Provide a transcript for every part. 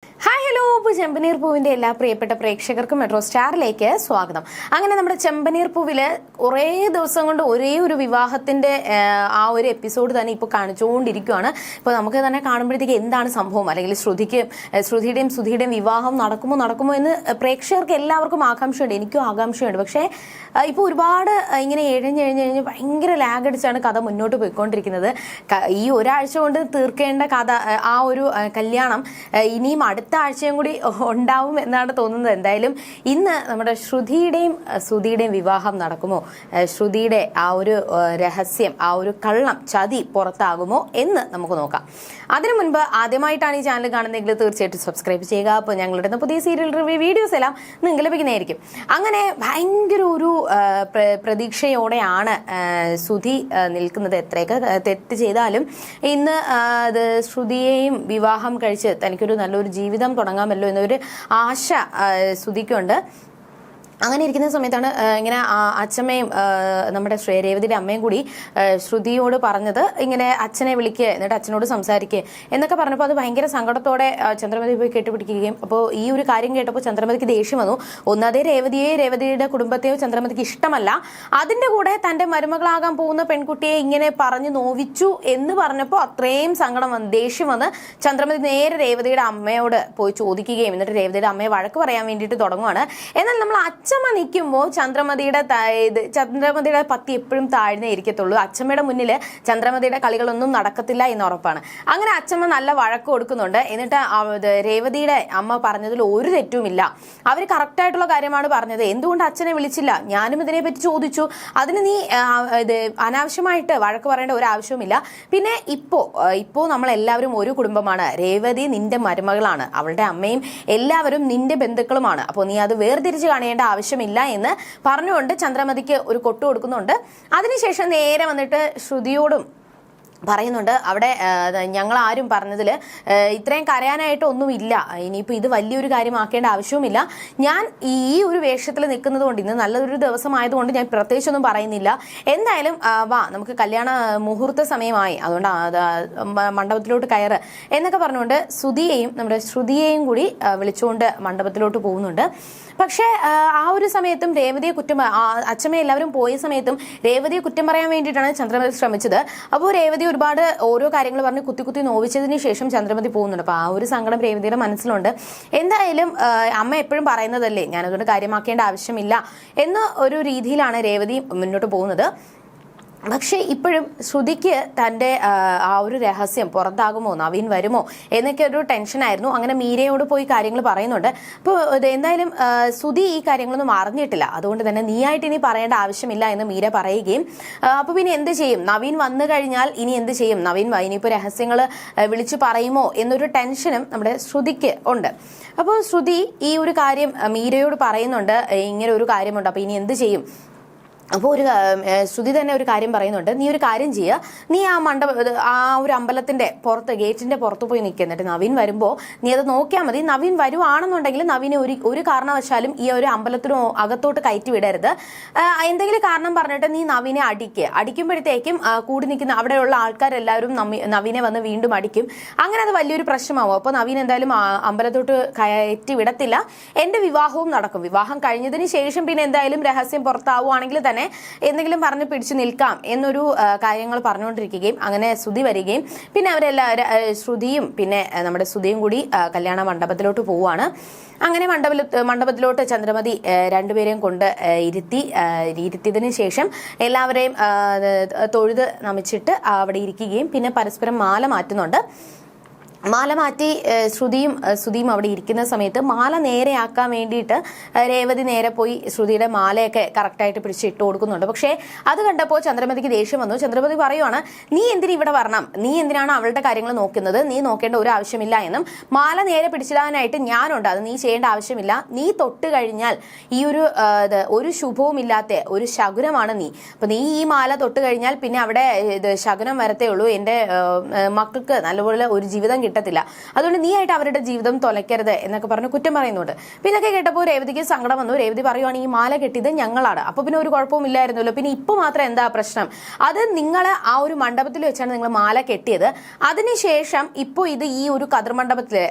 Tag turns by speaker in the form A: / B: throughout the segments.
A: Hi hello ഇപ്പോൾ ചെമ്പനീർ പൂവിൻ്റെ എല്ലാ പ്രിയപ്പെട്ട പ്രേക്ഷകർക്കും മെട്രോ സ്റ്റാറിലേക്ക് സ്വാഗതം. അങ്ങനെ നമ്മുടെ ചെമ്പനീർ പൂവിൽ കുറേ ദിവസം കൊണ്ട് ഒരേ ഒരു വിവാഹത്തിൻ്റെ ആ ഒരു എപ്പിസോഡ് തന്നെ ഇപ്പോൾ കാണിച്ചുകൊണ്ടിരിക്കുകയാണ്. ഇപ്പോൾ നമുക്ക് തന്നെ കാണുമ്പോഴത്തേക്ക് എന്താണ് സംഭവം, അല്ലെങ്കിൽ ശ്രുതിയുടെയും സുധിയുടെയും വിവാഹം നടക്കുമോ എന്ന് പ്രേക്ഷകർക്ക് എല്ലാവർക്കും ആകാംക്ഷയുണ്ട്, എനിക്കും ആകാംക്ഷയുണ്ട്. പക്ഷേ ഇപ്പോൾ ഒരുപാട് ഇങ്ങനെ എഴഞ്ഞ് ഭയങ്കര ലാഗ് അടിച്ചാണ് കഥ മുന്നോട്ട് പോയിക്കൊണ്ടിരിക്കുന്നത്. ഈ ഒരാഴ്ച കൊണ്ട് തീർക്കേണ്ട കഥ, ആ ഒരു കല്യാണം ഇനിയും അടുത്ത ആഴ്ചയും കൂടി ഉണ്ടാവും എന്നാണ് തോന്നുന്നത്. എന്തായാലും ഇന്ന് നമ്മുടെ ശ്രുതിയുടെയും സുധിയുടെയും വിവാഹം നടക്കുമോ, ശ്രുതിയുടെ ആ ഒരു രഹസ്യം, ആ ഒരു കള്ളം ചതി പുറത്താകുമോ എന്ന് നമുക്ക് നോക്കാം. അതിനു മുൻപ് ആദ്യമായിട്ടാണ് ഈ ചാനൽ കാണുന്നതെങ്കിൽ തീർച്ചയായിട്ടും സബ്സ്ക്രൈബ് ചെയ്യുക. അപ്പോൾ ഞങ്ങളുടെ പുതിയ സീരിയൽ റിവ്യൂ വീഡിയോസ് എല്ലാം നിങ്ങൾക്ക് ലഭിക്കുന്നതായിരിക്കും. അങ്ങനെ ഭയങ്കര ഒരു പ്രതീക്ഷയോടെയാണ് സുധി നിൽക്കുന്നത്. എത്രയൊക്കെ തെറ്റ് ചെയ്താലും ഇന്ന് അത് ശ്രുതിയെയും വിവാഹം കഴിച്ച് തനിക്കൊരു നല്ലൊരു ജീവിതം തുടങ്ങാമല്ലോ എന്നൊരു ആശ സുധിക്കുണ്ട്. അങ്ങനെ ഇരിക്കുന്ന സമയത്താണ് ഇങ്ങനെ അച്ഛമ്മയും നമ്മുടെ രേവതിയുടെ അമ്മയും കൂടി ശ്രുതിയോട് പറഞ്ഞത്, ഇങ്ങനെ അച്ഛനെ വിളിക്കുക, എന്നിട്ട് അച്ഛനോട് സംസാരിക്കുക എന്നൊക്കെ പറഞ്ഞപ്പോൾ അത് ഭയങ്കര സങ്കടത്തോടെ ചന്ദ്രമതി പോയി കെട്ടിപ്പിടിക്കുകയും, അപ്പോൾ ഈ ഒരു കാര്യം കേട്ടപ്പോൾ ചന്ദ്രമതിക്ക് ദേഷ്യം വന്നു. ഒന്നാതെ രേവതിയുടെ കുടുംബത്തെയോ ചന്ദ്രമതിക്ക് ഇഷ്ടമല്ല, അതിൻ്റെ കൂടെ തൻ്റെ മരുമകളാകാൻ പോകുന്ന പെൺകുട്ടിയെ ഇങ്ങനെ പറഞ്ഞു നോവിച്ചു എന്ന് പറഞ്ഞപ്പോൾ അത്രയും സങ്കടം വന്ന് ദേഷ്യം വന്ന് ചന്ദ്രമതി നേരെ രേവതിയുടെ അമ്മയോട് പോയി ചോദിക്കുകയും എന്നിട്ട് രേവതിയുടെ അമ്മയെ വഴക്ക് പറയാൻ വേണ്ടിയിട്ട് തുടങ്ങുവാണ്. എന്നാൽ നമ്മൾ അച്ഛമ്മ നിൽക്കുമ്പോൾ ചന്ദ്രമതിയുടെ പത്തി എപ്പോഴും താഴ്ന്നേ ഇരിക്കത്തുള്ളൂ. അച്ഛമ്മയുടെ മുന്നിൽ ചന്ദ്രമതിയുടെ കളികളൊന്നും നടക്കത്തില്ല എന്ന് ഉറപ്പാണ്. അങ്ങനെ അച്ഛമ്മ നല്ല വഴക്ക് കൊടുക്കുന്നുണ്ട്. എന്നിട്ട് രേവതിയുടെ അമ്മ പറഞ്ഞതിൽ ഒരു തെറ്റുമില്ല, അവർ കറക്റ്റായിട്ടുള്ള കാര്യമാണ് പറഞ്ഞത്, എന്തുകൊണ്ട് അച്ഛനെ വിളിച്ചില്ല, ഞാനും ഇതിനെപ്പറ്റി ചോദിച്ചു, അതിന് നീ അനാവശ്യമായിട്ട് വഴക്ക് പറയേണ്ട ഒരു ആവശ്യവുമില്ല. പിന്നെ ഇപ്പോ നമ്മളെല്ലാവരും ഒരു കുടുംബമാണ്, രേവതി നിന്റെ മരുമകളാണ്, അവളുടെ അമ്മയും എല്ലാവരും നിന്റെ ബന്ധുക്കളുമാണ്, അപ്പോൾ നീ അത് വേർതിരിച്ച് കാണേണ്ട ആവശ്യമില്ല എന്ന് പറഞ്ഞുകൊണ്ട് ചന്ദ്രമതിക്ക് ഒരു കൊട്ടു കൊടുക്കുന്നുണ്ട്. അതിനുശേഷം നേരെ വന്നിട്ട് ശ്രുതിയോടും പറയുന്നുണ്ട്, അവിടെ ഞങ്ങൾ ആരും പറഞ്ഞതിൽ ഇത്രയും കരയാനായിട്ട് ഒന്നുമില്ല, ഇനിയിപ്പോൾ ഇത് വലിയൊരു കാര്യമാക്കേണ്ട ആവശ്യവുമില്ല, ഞാൻ ഈ ഒരു വേഷത്തിൽ നിൽക്കുന്നത് കൊണ്ട് ഇന്ന് നല്ലൊരു ദിവസമായതുകൊണ്ട് ഞാൻ പ്രത്യേകിച്ചൊന്നും പറയുന്നില്ല, എന്തായാലും വാ നമുക്ക് കല്യാണ മുഹൂർത്ത സമയമായി, അതുകൊണ്ട് മണ്ഡപത്തിലോട്ട് കയറ് എന്നൊക്കെ പറഞ്ഞുകൊണ്ട് നമ്മുടെ ശ്രുതിയെയും കൂടി വിളിച്ചുകൊണ്ട് മണ്ഡപത്തിലോട്ട് പോകുന്നുണ്ട്. പക്ഷേ ആ ഒരു സമയത്തും രേവതിയെ അച്ഛമ്മ എല്ലാവരും പോയ സമയത്തും രേവതിയെ കുറ്റം പറയാൻ വേണ്ടിയിട്ടാണ് ചന്ദ്രമതി ശ്രമിച്ചത്. അപ്പോൾ രേവതി ഒരുപാട് ഓരോ കാര്യങ്ങൾ പറഞ്ഞ് കുത്തി നോവിച്ചതിന് ശേഷം ചന്ദ്രമതി പോകുന്നുണ്ട്. അപ്പോൾ ആ ഒരു സങ്കടം രേവതിയുടെ മനസ്സിലുണ്ട്. എന്തായാലും അമ്മ എപ്പോഴും പറയുന്നതല്ലേ, ഞാനതുകൊണ്ട് കാര്യമാക്കേണ്ട ആവശ്യമില്ല എന്ന ഒരു രീതിയിലാണ് രേവതി മുന്നോട്ട് പോകുന്നത്. പക്ഷേ ഇപ്പോഴും ശ്രുതിക്ക് തൻ്റെ ആ ഒരു രഹസ്യം പുറത്താകുമോ, നവീൻ വരുമോ എന്നൊക്കെ ഒരു ടെൻഷനായിരുന്നു. അങ്ങനെ മീരയോട് പോയി കാര്യങ്ങൾ പറയുന്നുണ്ട്. അപ്പോൾ എന്തായാലും ശ്രുതി ഈ കാര്യങ്ങളൊന്നും അറിഞ്ഞിട്ടില്ല, അതുകൊണ്ട് തന്നെ നീയായിട്ട് ഇനി പറയേണ്ട ആവശ്യമില്ല എന്ന് മീര പറയുകയും, അപ്പോൾ പിന്നെ എന്ത് ചെയ്യും, നവീൻ വന്നു കഴിഞ്ഞാൽ ഇനി എന്ത് ചെയ്യും, നവീൻ ഇനിയിപ്പോൾ രഹസ്യങ്ങൾ വിളിച്ചു പറയുമോ എന്നൊരു ടെൻഷനും നമ്മുടെ ശ്രുതിക്ക് ഉണ്ട്. അപ്പോൾ ശ്രുതി ഈ ഒരു കാര്യം മീരയോട് പറയുന്നുണ്ട്, ഇങ്ങനെ ഒരു കാര്യമുണ്ട്, അപ്പോൾ ഇനി എന്ത് ചെയ്യും. അപ്പോൾ ശ്രുതി തന്നെ ഒരു കാര്യം പറയുന്നുണ്ട്, നീ ഒരു കാര്യം ചെയ്യുക, നീ ആ ഒരു അമ്പലത്തിൻ്റെ പുറത്ത്, ഗേറ്റിൻ്റെ പുറത്ത് പോയി നിൽക്കുക, എന്നിട്ട് നവീൻ വരുമ്പോൾ നീ അത് നോക്കിയാൽ മതി. നവീൻ വരുവാണെന്നുണ്ടെങ്കിൽ നവീനെ ഒരു കാരണവശാലും ഈ ഒരു അമ്പലത്തിനോ അകത്തോട്ട് കയറ്റി വിടരുത്, എന്തെങ്കിലും കാരണം പറഞ്ഞിട്ട് നീ നവീനെ അടിക്കുമ്പോഴത്തേക്കും കൂടി നിൽക്കുന്ന അവിടെയുള്ള ആൾക്കാരെല്ലാവരും നവീനെ വന്ന് വീണ്ടും അടിക്കും, അങ്ങനെ അത് വലിയൊരു പ്രശ്നമാവും. അപ്പോൾ നവീൻ എന്തായാലും അമ്പലത്തോട്ട് കയറ്റി വിടത്തില്ല, എൻ്റെ വിവാഹവും നടക്കും, വിവാഹം കഴിഞ്ഞതിന് ശേഷം പിന്നെ എന്തായാലും രഹസ്യം പുറത്താവുകയാണെങ്കിൽ തന്നെ എന്തെങ്കിലും പറഞ്ഞ് പിടിച്ചു നിൽക്കാം എന്നൊരു കാര്യങ്ങൾ പറഞ്ഞുകൊണ്ടിരിക്കുകയും, അങ്ങനെ ശ്രുതി വരികയും പിന്നെ ശ്രുതിയും പിന്നെ നമ്മുടെ ശ്രുതിയും കൂടി കല്യാണ മണ്ഡപത്തിലോട്ട് പോവുകയാണ്. അങ്ങനെ മണ്ഡപത്തിലോട്ട് ചന്ദ്രമതി രണ്ടുപേരെയും കൊണ്ട് ഇരുത്തിയതിന് ശേഷം എല്ലാവരെയും തൊഴുത് നമിച്ചിട്ട് അവിടെ ഇരിക്കുകയും പിന്നെ പരസ്പരം മാല മാറ്റുന്നുണ്ട്. മാല മാറ്റി ശ്രുതിയും അവിടെ ഇരിക്കുന്ന സമയത്ത് മാല നേരെയാക്കാൻ വേണ്ടിയിട്ട് രേവതി നേരെ പോയി ശ്രുതിയുടെ മാലയൊക്കെ കറക്റ്റായിട്ട് പിടിച്ചിട്ട് കൊടുക്കുന്നുണ്ട്. പക്ഷേ അത് കണ്ടപ്പോൾ ചന്ദ്രമതിക്ക് ദേഷ്യം വന്നു. ചന്ദ്രമതി പറയുവാണ്, നീ എന്തിനാ ഇവിടെ വരണം, നീ എന്തിനാണ് അവളുടെ കാര്യങ്ങൾ നോക്കുന്നത്, നീ നോക്കേണ്ട ഒരു ആവശ്യമില്ല എന്നും, മാല നേരെ പിടിച്ചിടാനായിട്ട് ഞാനുണ്ട്, അത് നീ ചെയ്യേണ്ട ആവശ്യമില്ല, നീ തൊട്ട് കഴിഞ്ഞാൽ ഈ ഒരു ശുഭവുമില്ലാത്ത ഒരു ശകുനമാണ് നീ, അപ്പം നീ ഈ മാല തൊട്ട് കഴിഞ്ഞാൽ പിന്നെ അവിടെ ശകുനം വരത്തേ ഉള്ളൂ, എൻ്റെ മക്കൾക്ക് നല്ലപോലെ ഒരു ജീവിതം കിട്ടത്തില്ല, അതുകൊണ്ട് നീ ആയിട്ട് അവരുടെ ജീവിതം തൊലയ്ക്കരുത് എന്നൊക്കെ പറഞ്ഞ് കുറ്റം പറയുന്നുണ്ട്. പിന്നെ ഇതൊക്കെ കേട്ടപ്പോൾ രേവതിക്ക് സങ്കടം വന്നു. രേവതി പറയുവാണ് ഈ മാല കെട്ടിയത് ഞങ്ങളാണ്, അപ്പൊ പിന്നെ ഒരു കുഴപ്പവും ഇല്ലായിരുന്നല്ലോ, പിന്നെ ഇപ്പൊ മാത്രം എന്താ പ്രശ്നം? അത് നിങ്ങൾ ആ ഒരു മണ്ഡപത്തിൽ വെച്ചാണ് നിങ്ങൾ മാല കെട്ടിയത്, അതിനുശേഷം ഇപ്പോൾ ഇത് ഈ ഒരു കതിർ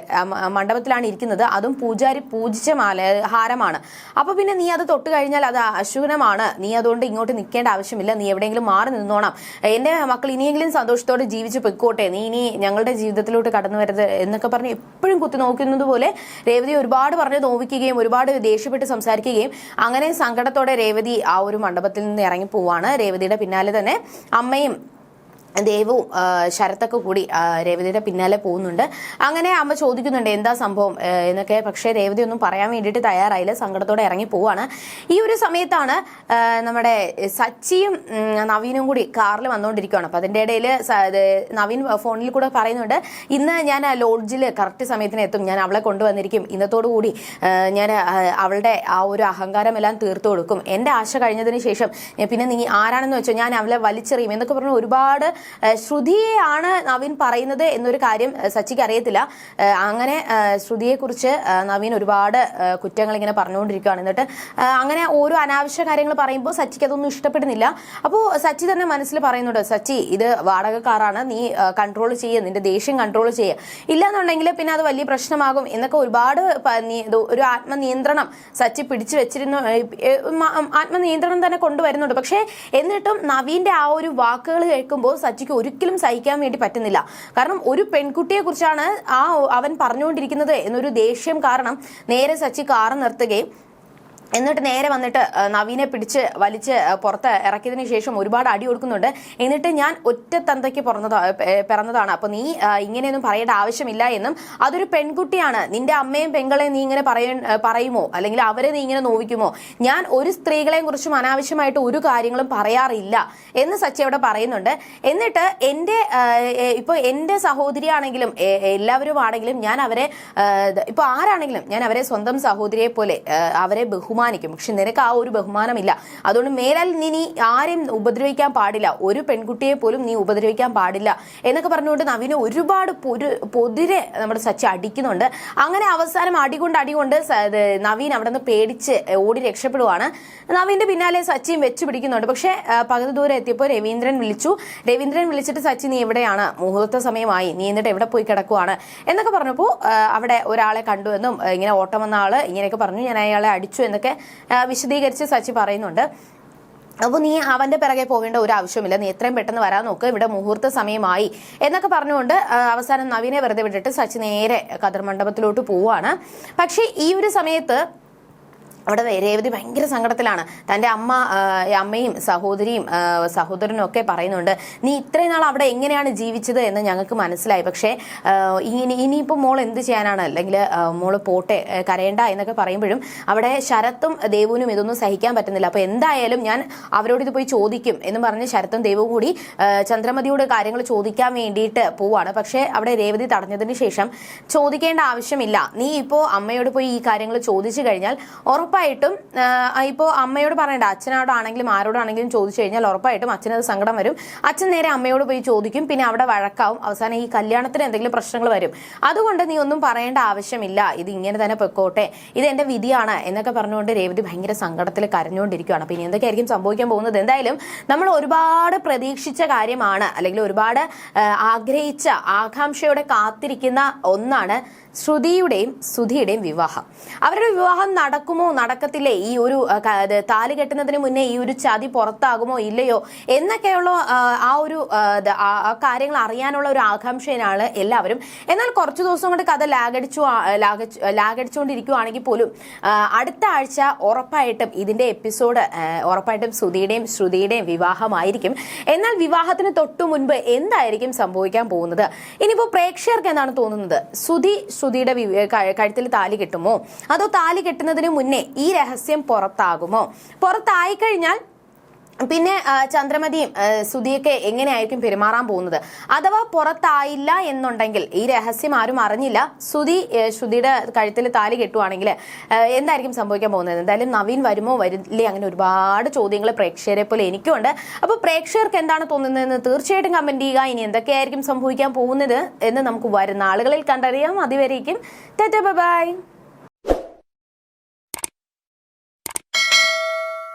A: മണ്ഡപത്തിലാണ് ഇരിക്കുന്നത്, അതും പൂജാരി പൂജിച്ച ഹാരമാണ്. അപ്പൊ പിന്നെ നീ അത് തൊട്ട് കഴിഞ്ഞാൽ അത് അശുഭമാണ്, നീ അതുകൊണ്ട് ഇങ്ങോട്ട് നിൽക്കേണ്ട ആവശ്യമില്ല, നീ എവിടെയെങ്കിലും മാറി നിന്നോണം, എന്റെ മക്കൾ ഇനിയെങ്കിലും സന്തോഷത്തോടെ ജീവിച്ചു പൊയ്ക്കോട്ടെ, നീ ഇനി ഞങ്ങളുടെ ജീവിതത്തിലോട്ട് കടന്നു വരരുത് എന്നൊക്കെ പറഞ്ഞ് എപ്പോഴും കുത്തി നോക്കുന്നത് പോലെ രേവതി ഒരുപാട് പറഞ്ഞ് നോവിക്കുകയും ഒരുപാട് ദേഷ്യപ്പെട്ട് സംസാരിക്കുകയും അങ്ങനെ സങ്കടത്തോടെ രേവതി ആ ഒരു മണ്ഡപത്തിൽ നിന്ന് ഇറങ്ങി പോവാണ്. രേവതിയുടെ പിന്നാലെ തന്നെ അമ്മയും ദേവും ശരത്തൊക്കെ കൂടി രേവതിയുടെ പിന്നാലെ പോകുന്നുണ്ട്. അങ്ങനെ അമ്മ ചോദിക്കുന്നുണ്ട് എന്താ സംഭവം എന്നൊക്കെ, പക്ഷേ രേവതി ഒന്നും പറയാൻ വേണ്ടിയിട്ട് തയ്യാറായില്ല, സങ്കടത്തോടെ ഇറങ്ങി പോവാണ്. ഈ ഒരു സമയത്താണ് നമ്മുടെ സച്ചിയും നവീനും കൂടി കാറിൽ വന്നുകൊണ്ടിരിക്കുകയാണ്. അപ്പൊ അതിൻ്റെ ഇടയിൽ നവീൻ ഫോണിൽ കൂടെ പറയുന്നുണ്ട്, ഇന്ന് ഞാൻ ലോഡ്ജിൽ കറക്റ്റ് സമയത്തിന് എത്തും, ഞാൻ അവളെ കൊണ്ടുവന്നിരിക്കും, ഇന്നത്തോടു കൂടി ഞാൻ അവളുടെ ആ ഒരു അഹങ്കാരമെല്ലാം തീർത്തു കൊടുക്കും, എൻ്റെ ആശ കഴിഞ്ഞതിന് ശേഷം പിന്നെ നീ ആരാണെന്ന് വെച്ചോ ഞാൻ അവളെ വലിച്ചെറിയും എന്നൊക്കെ പറഞ്ഞ് ഒരുപാട് ശ്രുതിയെയാണ് നവീൻ പറയുന്നത് എന്നൊരു കാര്യം സച്ചിക്ക് അറിയത്തില്ല. അങ്ങനെ ശ്രുതിയെക്കുറിച്ച് നവീൻ ഒരുപാട് കുറ്റങ്ങൾ ഇങ്ങനെ പറഞ്ഞുകൊണ്ടിരിക്കുകയാണ്. എന്നിട്ട് അങ്ങനെ ഓരോ അനാവശ്യ കാര്യങ്ങൾ പറയുമ്പോൾ സച്ചിക്ക് അതൊന്നും ഇഷ്ടപ്പെടുന്നില്ല. അപ്പോൾ സച്ചി തന്നെ മനസ്സിൽ പറയുന്നുണ്ട്, സച്ചി ഇത് വാടകക്കാരാണ്, നീ കൺട്രോൾ ചെയ്യുക, നിന്റെ ദേഷ്യം കൺട്രോൾ ചെയ്യുക, ഇല്ലാന്നുണ്ടെങ്കിൽ പിന്നെ അത് വലിയ പ്രശ്നമാകും എന്നൊക്കെ ഒരുപാട് ഒരു ആത്മനിയന്ത്രണം സച്ചി പിടിച്ചു വെച്ചിരുന്നു, ആത്മനിയന്ത്രണം തന്നെ കൊണ്ടുവരുന്നുണ്ട്. പക്ഷേ എന്നിട്ടും നവീന്റെ ആ ഒരു വാക്കുകൾ കേൾക്കുമ്പോൾ സച്ചിക്ക് ഒരിക്കലും സഹിക്കാൻ വേണ്ടി പറ്റുന്നില്ല. കാരണം ഒരു പെൺകുട്ടിയെ കുറിച്ചാണ് അവൻ പറഞ്ഞുകൊണ്ടിരിക്കുന്നത് എന്നൊരു ദേഷ്യം കാരണം നേരെ സച്ചി കാറ് നിർത്തുകയും എന്നിട്ട് നേരെ വന്നിട്ട് നവീനെ പിടിച്ച് വലിച്ച് പുറത്ത് ഇറക്കിയതിനു ശേഷം ഒരുപാട് അടി കൊടുക്കുന്നുണ്ട്. എന്നിട്ട് ഞാൻ ഒറ്റ തന്തയ്ക്ക് പിറന്നതാണ്, അപ്പൊ നീ ഇങ്ങനെയൊന്നും പറയേണ്ട ആവശ്യമില്ല എന്നും, അതൊരു പെൺകുട്ടിയാണ്, നിന്റെ അമ്മയും പെങ്ങളെയും നീ ഇങ്ങനെ പറയുമോ, അല്ലെങ്കിൽ അവരെ നീ ഇങ്ങനെ നോവിക്കുമോ, ഞാൻ ഒരു സ്ത്രീകളെയും കുറിച്ചും അനാവശ്യമായിട്ട് ഒരു കാര്യങ്ങളും പറയാറില്ല എന്ന് സച്ചി അവിടെ പറയുന്നുണ്ട്. എന്നിട്ട് എന്റെ സഹോദരിയാണെങ്കിലും എല്ലാവരും ആണെങ്കിലും ഞാൻ അവരെ ഇപ്പൊ ആരാണെങ്കിലും ഞാൻ അവരെ സ്വന്തം സഹോദരിയെ പോലെ അവരെ ബഹുമാനിക്കും, പക്ഷെ നിനക്ക് ആ ഒരു ബഹുമാനമില്ല, അതുകൊണ്ട് മേലാൽ നീ ആരെയും ഉപദ്രവിക്കാൻ പാടില്ല, ഒരു പെൺകുട്ടിയെ പോലും നീ ഉപദ്രവിക്കാൻ പാടില്ല എന്നൊക്കെ പറഞ്ഞുകൊണ്ട് നവീനെ ഒരുപാട് പൊതിരെ നമ്മുടെ സച്ചി അടിക്കുന്നുണ്ട്. അങ്ങനെ അവസാനം അടികൊണ്ട് നവീൻ അവിടെ നിന്ന് പേടിച്ച് ഓടി രക്ഷപ്പെടുവാണ്. നവീന്റെ പിന്നാലെ സച്ചിയും വെച്ച് പിടിക്കുന്നുണ്ട്. പക്ഷെ പകുതി ദൂരം എത്തിയപ്പോൾ രവീന്ദ്രൻ വിളിച്ചിട്ട് സച്ചി നീ എവിടെയാണ്, മുഹൂർത്ത സമയമായി, നീ എന്നിട്ട് എവിടെ പോയി കിടക്കുവാണ് എന്നൊക്കെ പറഞ്ഞപ്പോൾ അവിടെ ഒരാളെ കണ്ടുവെന്നും ഇങ്ങനെ ഓട്ടം വന്ന ആള് ഇങ്ങനെയൊക്കെ പറഞ്ഞു, ഞാൻ അയാളെ അടിച്ചു എന്നൊക്കെ വിശദീകരിച്ച് സച്ചി പറയുന്നുണ്ട്. അപ്പോൾ നീ അവന്റെ പിറകെ പോകേണ്ട ഒരു ആവശ്യമില്ല, നീ എത്രയും പെട്ടെന്ന് വരാൻ നോക്ക്, ഇവിടെ മുഹൂർത്ത സമയമായി എന്നൊക്കെ പറഞ്ഞുകൊണ്ട് അവസാനം നവീനെ വെറുതെ വിട്ടിട്ട് സച്ചി നേരെ കതിർ മണ്ഡപത്തിലോട്ട് പോവാണ്. പക്ഷേ ഈ ഒരു സമയത്ത് അവിടെ രേവതി ഭയങ്കര സങ്കടത്തിലാണ്. തൻ്റെ അമ്മയും സഹോദരനും ഒക്കെ പറയുന്നുണ്ട്, നീ ഇത്രയും നാൾ അവിടെ എങ്ങനെയാണ് ജീവിച്ചത് എന്ന് ഞങ്ങൾക്ക് മനസ്സിലായി, പക്ഷേ ഇനിയിപ്പോൾ മോൾ എന്ത് ചെയ്യാനാണ്, അല്ലെങ്കിൽ മോള് പോട്ടെ, കരയണ്ട എന്നൊക്കെ പറയുമ്പോഴും അവിടെ ശരത്തും ദേവുവിനും ഇതൊന്നും സഹിക്കാൻ പറ്റുന്നില്ല. അപ്പോൾ എന്തായാലും ഞാൻ അവരോട് ഇത് പോയി ചോദിക്കും എന്ന് പറഞ്ഞ് ശരത്തും ദേവും കൂടി ചന്ദ്രമതിയോട് കാര്യങ്ങൾ ചോദിക്കാൻ വേണ്ടിയിട്ട് പോവാണ്. പക്ഷേ അവിടെ രേവതി തടഞ്ഞതിന് ശേഷം ചോദിക്കേണ്ട ആവശ്യമില്ല, നീ ഇപ്പോൾ അമ്മയോട് പോയി ഈ കാര്യങ്ങൾ ചോദിച്ചു കഴിഞ്ഞാൽ ഉറപ്പായിട്ടും ഇപ്പോൾ അമ്മയോട് പറയണ്ട, അച്ഛനോടാണെങ്കിലും ആരോടാണെങ്കിലും ചോദിച്ചു കഴിഞ്ഞാൽ ഉറപ്പായിട്ടും അച്ഛനത് സങ്കടം വരും, അച്ഛൻ നേരെ അമ്മയോട് പോയി ചോദിക്കും, പിന്നെ അവിടെ വഴക്കാവും, അവസാനം ഈ കല്യാണത്തിന് എന്തെങ്കിലും പ്രശ്നങ്ങൾ വരും, അതുകൊണ്ട് നീ ഒന്നും പറയേണ്ട ആവശ്യമില്ല, ഇത് ഇങ്ങനെ തന്നെ പൊയ്ക്കോട്ടെ, ഇത് എന്റെ വിധിയാണ് എന്നൊക്കെ പറഞ്ഞുകൊണ്ട് രേവതി ഭയങ്കര സങ്കടത്തിൽ കരഞ്ഞുകൊണ്ടിരിക്കുകയാണ്. പിന്നെ എന്തൊക്കെയായിരിക്കും സംഭവിക്കാൻ പോകുന്നത്? എന്തായാലും നമ്മൾ ഒരുപാട് പ്രതീക്ഷിച്ച കാര്യമാണ്, അല്ലെങ്കിൽ ഒരുപാട് ആഗ്രഹിച്ച ആകാംക്ഷയോടെ കാത്തിരിക്കുന്ന ഒന്നാണ് ശ്രുതിയുടെയും സുധിയുടെയും വിവാഹം. അവരുടെ വിവാഹം നടക്കുമോ നടക്കത്തില്ലേ, ഈ ഒരു താലി കെട്ടുന്നതിന് മുന്നേ ഈ ഒരു ചതി പുറത്താകുമോ ഇല്ലയോ എന്നൊക്കെയുള്ള ആ ഒരു കാര്യങ്ങൾ അറിയാനുള്ള ഒരു ആകാംക്ഷയിലാണ് എല്ലാവരും. എന്നാൽ കുറച്ചു ദിവസം കൊണ്ട് കഥ ലാഗടിച്ചുകൊണ്ടിരിക്കുകയാണെങ്കിൽ പോലും അടുത്ത ആഴ്ച ഉറപ്പായിട്ടും ഇതിന്റെ എപ്പിസോഡ് ഉറപ്പായിട്ടും സുധിയുടെയും ശ്രുതിയുടെയും വിവാഹമായിരിക്കും. എന്നാൽ വിവാഹത്തിന് തൊട്ടു മുൻപ് എന്തായിരിക്കും സംഭവിക്കാൻ പോകുന്നത്? ഇനിയിപ്പോ പ്രേക്ഷകർക്ക് എന്താണ് തോന്നുന്നത്? ശ്രുതിയുടെ കഴുത്തിൽ താലി കെട്ടുമോ, അതോ താലി കെട്ടുന്നതിന് മുന്നേ ഈ രഹസ്യം പുറത്താകുമോ? പുറത്തായി കഴിഞ്ഞാൽ പിന്നെ ചന്ദ്രമതിയും സുധിയൊക്കെ എങ്ങനെയായിരിക്കും പെരുമാറാൻ പോകുന്നത്? അഥവാ പുറത്തായില്ല എന്നുണ്ടെങ്കിൽ, ഈ രഹസ്യം ആരും അറിഞ്ഞില്ല, ശ്രുതിയുടെ കഴുത്തിൽ താലി കെട്ടുവാണെങ്കിൽ എന്തായിരിക്കും സംഭവിക്കാൻ പോകുന്നത്? എന്തായാലും നവീൻ വരുമോ വരില്ലേ, അങ്ങനെ ഒരുപാട് ചോദ്യങ്ങൾ പ്രേക്ഷകരെ പോലെ എനിക്കുണ്ട്. അപ്പോൾ പ്രേക്ഷകർക്ക് എന്താണ് തോന്നുന്നതെന്ന് തീർച്ചയായിട്ടും കമന്റ് ചെയ്യുക. ഇനി എന്തൊക്കെയായിരിക്കും സംഭവിക്കാൻ പോകുന്നത് എന്ന് നമുക്ക് വരുന്ന ആളുകളിൽ കണ്ടറിയാം. അതുവരേക്കും ടാറ്റാ ബൈ.